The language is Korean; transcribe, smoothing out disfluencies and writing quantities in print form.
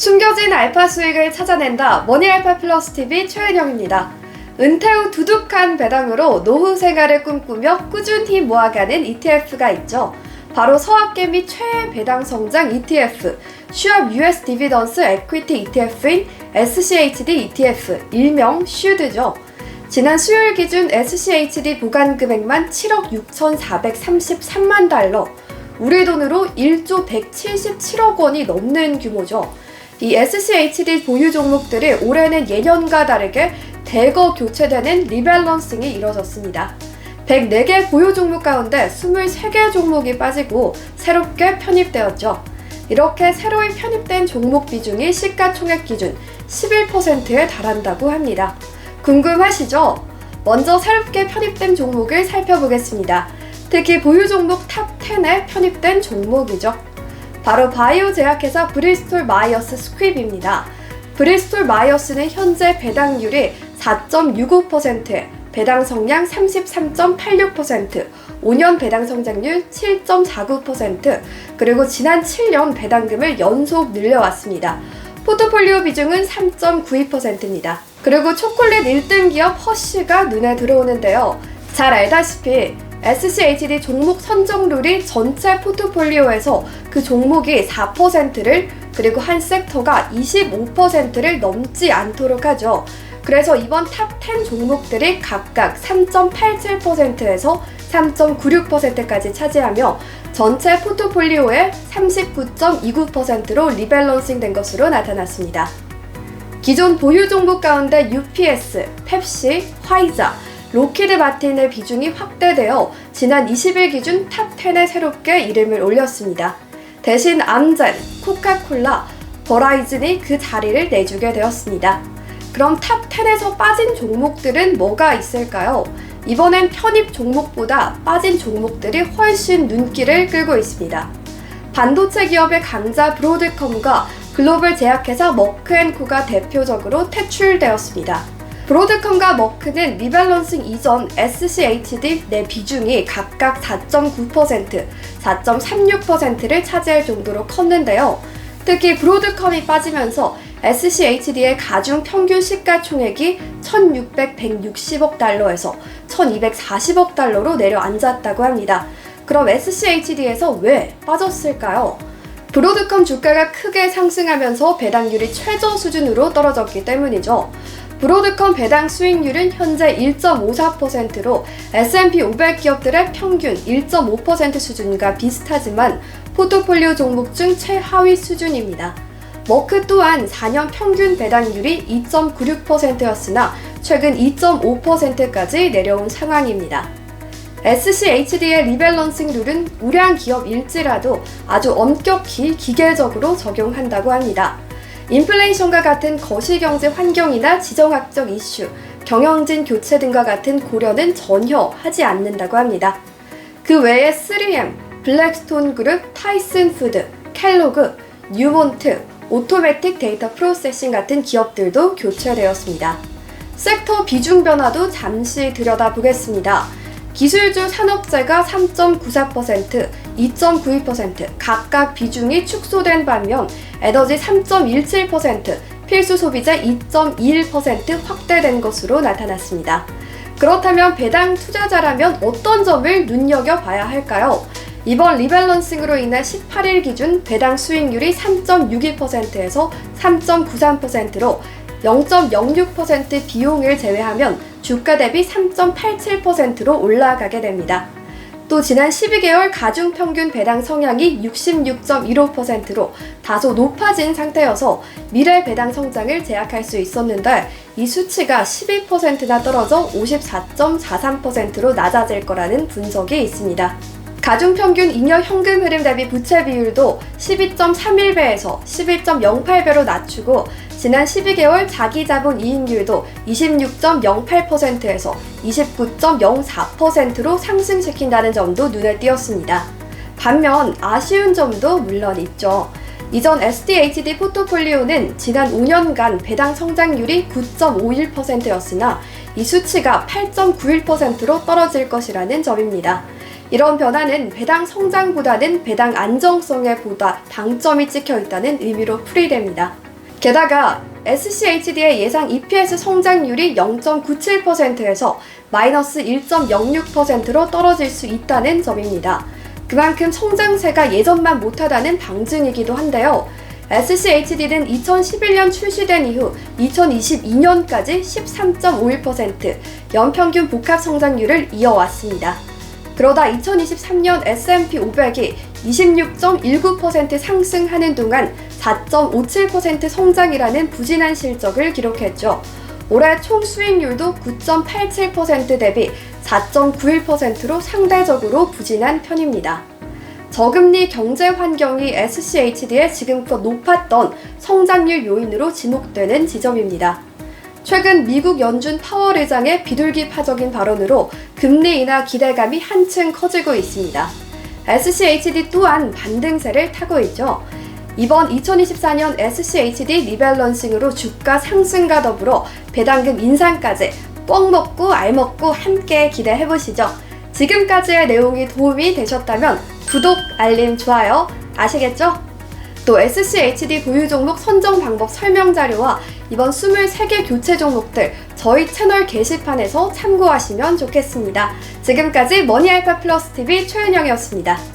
숨겨진 알파 수익을 찾아낸다. 머니알파 플러스 TV 최은영입니다. 은퇴 후 두둑한 배당으로 노후 생활을 꿈꾸며 꾸준히 모아가는 ETF가 있죠. 바로 서학개미 최애 배당 성장 ETF, 슈업 US 디비던스 에퀴티 ETF인 SCHD ETF, 일명 슈드죠. 지난 수요일 기준 SCHD 보관 금액만 7억 6,433만 달러, 우리 돈으로 1조 177억 원이 넘는 규모죠. 이 SCHD 보유 종목들이 올해는 예년과 다르게 대거 교체되는 리밸런싱이 이뤄졌습니다. 104개 보유 종목 가운데 23개 종목이 빠지고 새롭게 편입되었죠. 이렇게 새로이 편입된 종목 비중이 시가총액 기준 11%에 달한다고 합니다. 궁금하시죠? 먼저 새롭게 편입된 종목을 살펴보겠습니다. 특히 보유 종목 탑 10에 편입된 종목이죠. 바로 바이오 제약회사 브리스톨 마이어스 스퀴브입니다. 브리스톨 마이어스는 현재 배당률이 4.65%에 배당 성량 33.86%, 5년 배당 성장률 7.49%, 그리고 지난 7년 배당금을 연속 늘려왔습니다. 포트폴리오 비중은 3.92%입니다. 그리고 초콜릿 1등 기업 허쉬가 눈에 들어오는데요. 잘 알다시피 SCHD 종목 선정 룰이 전체 포트폴리오에서 그 종목이 4%를 그리고 한 섹터가 25%를 넘지 않도록 하죠. 그래서 이번 탑 10 종목들이 각각 3.87%에서 3.96%까지 차지하며 전체 포트폴리오의 39.29%로 리밸런싱 된 것으로 나타났습니다. 기존 보유 종목 가운데 UPS, 펩시, 화이자, 로키드 마틴의 비중이 확대되어 지난 20일 기준 탑 10에 새롭게 이름을 올렸습니다. 대신 암젠, 코카콜라, 버라이즌이 그 자리를 내주게 되었습니다. 그럼 탑 10에서 빠진 종목들은 뭐가 있을까요? 이번엔 편입 종목보다 빠진 종목들이 훨씬 눈길을 끌고 있습니다. 반도체 기업의 강자 브로드컴과 글로벌 제약회사 머크앤코가 대표적으로 퇴출되었습니다. 브로드컴과 머크는 리밸런싱 이전 SCHD 내 비중이 각각 4.9%, 4.36%를 차지할 정도로 컸는데요. 특히 브로드컴이 빠지면서 SCHD의 가중 평균 시가총액이 1,160억 달러에서 1,240억 달러로 내려앉았다고 합니다. 그럼 SCHD에서 왜 빠졌을까요? 브로드컴 주가가 크게 상승하면서 배당률이 최저 수준으로 떨어졌기 때문이죠. 브로드컴 배당 수익률은 현재 1.54%로 S&P 500 기업들의 평균 1.5% 수준과 비슷하지만 포트폴리오 종목 중 최하위 수준입니다. 머크 또한 4년 평균 배당률이 2.96%였으나 최근 2.5%까지 내려온 상황입니다. SCHD의 리밸런싱 룰은 우량 기업일지라도 아주 엄격히 기계적으로 적용한다고 합니다. 인플레이션과 같은 거시경제 환경이나 지정학적 이슈, 경영진 교체 등과 같은 고려는 전혀 하지 않는다고 합니다. 그 외에 3M, 블랙스톤 그룹, 타이슨 푸드, 켈로그, 뉴몬트, 오토매틱 데이터 프로세싱 같은 기업들도 교체되었습니다. 섹터 비중 변화도 잠시 들여다보겠습니다. 기술주 산업재가 3.94%, 2.92% 각각 비중이 축소된 반면 에너지 3.17%, 필수 소비재 2.21% 확대된 것으로 나타났습니다. 그렇다면 배당 투자자라면 어떤 점을 눈여겨봐야 할까요? 이번 리밸런싱으로 인해 18일 기준 배당 수익률이 3.62%에서 3.93%로 0.06% 비용을 제외하면 주가 대비 3.87%로 올라가게 됩니다. 또 지난 12개월 가중평균 배당 성향이 66.15%로 다소 높아진 상태여서 미래 배당 성장을 제약할 수 있었는데 이 수치가 12%나 떨어져 54.43%로 낮아질 거라는 분석이 있습니다. 가중평균 2년 현금 흐름 대비 부채 비율도 12.31배에서 11.08배로 낮추고 지난 12개월 자기자본 이익률도 26.08%에서 29.04%로 상승시킨다는 점도 눈에 띄었습니다. 반면 아쉬운 점도 물론 있죠. 이전 SDHD 포트폴리오는 지난 5년간 배당 성장률이 9.51%였으나 이 수치가 8.91%로 떨어질 것이라는 점입니다. 이런 변화는 배당 성장보다는 배당 안정성에 보다 방점이 찍혀 있다는 의미로 풀이됩니다. 게다가 SCHD의 예상 EPS 성장률이 0.97%에서 마이너스 1.06%로 떨어질 수 있다는 점입니다. 그만큼 성장세가 예전만 못하다는 방증이기도 한데요. SCHD는 2011년 출시된 이후 2022년까지 13.51% 연평균 복합 성장률을 이어왔습니다. 그러다 2023년 S&P 500이 26.19% 상승하는 동안 4.57% 성장이라는 부진한 실적을 기록했죠. 올해 총 수익률도 9.87% 대비 4.91%로 상대적으로 부진한 편입니다. 저금리 경제 환경이 SCHD의 지금껏 높았던 성장률 요인으로 지목되는 지점입니다. 최근 미국 연준 파월 의장의 비둘기파적인 발언으로 금리 인하 기대감이 한층 커지고 있습니다. SCHD 또한 반등세를 타고 있죠. 이번 2024년 SCHD 리밸런싱으로 주가 상승과 더불어 배당금 인상까지 뻥 먹고 알 먹고 함께 기대해보시죠. 지금까지의 내용이 도움이 되셨다면 구독, 알림, 좋아요 아시겠죠? 또 SCHD 보유 종목 선정 방법 설명 자료와 이번 23개 교체 종목들 저희 채널 게시판에서 참고하시면 좋겠습니다. 지금까지 머니알파 플러스 TV 최은영이었습니다.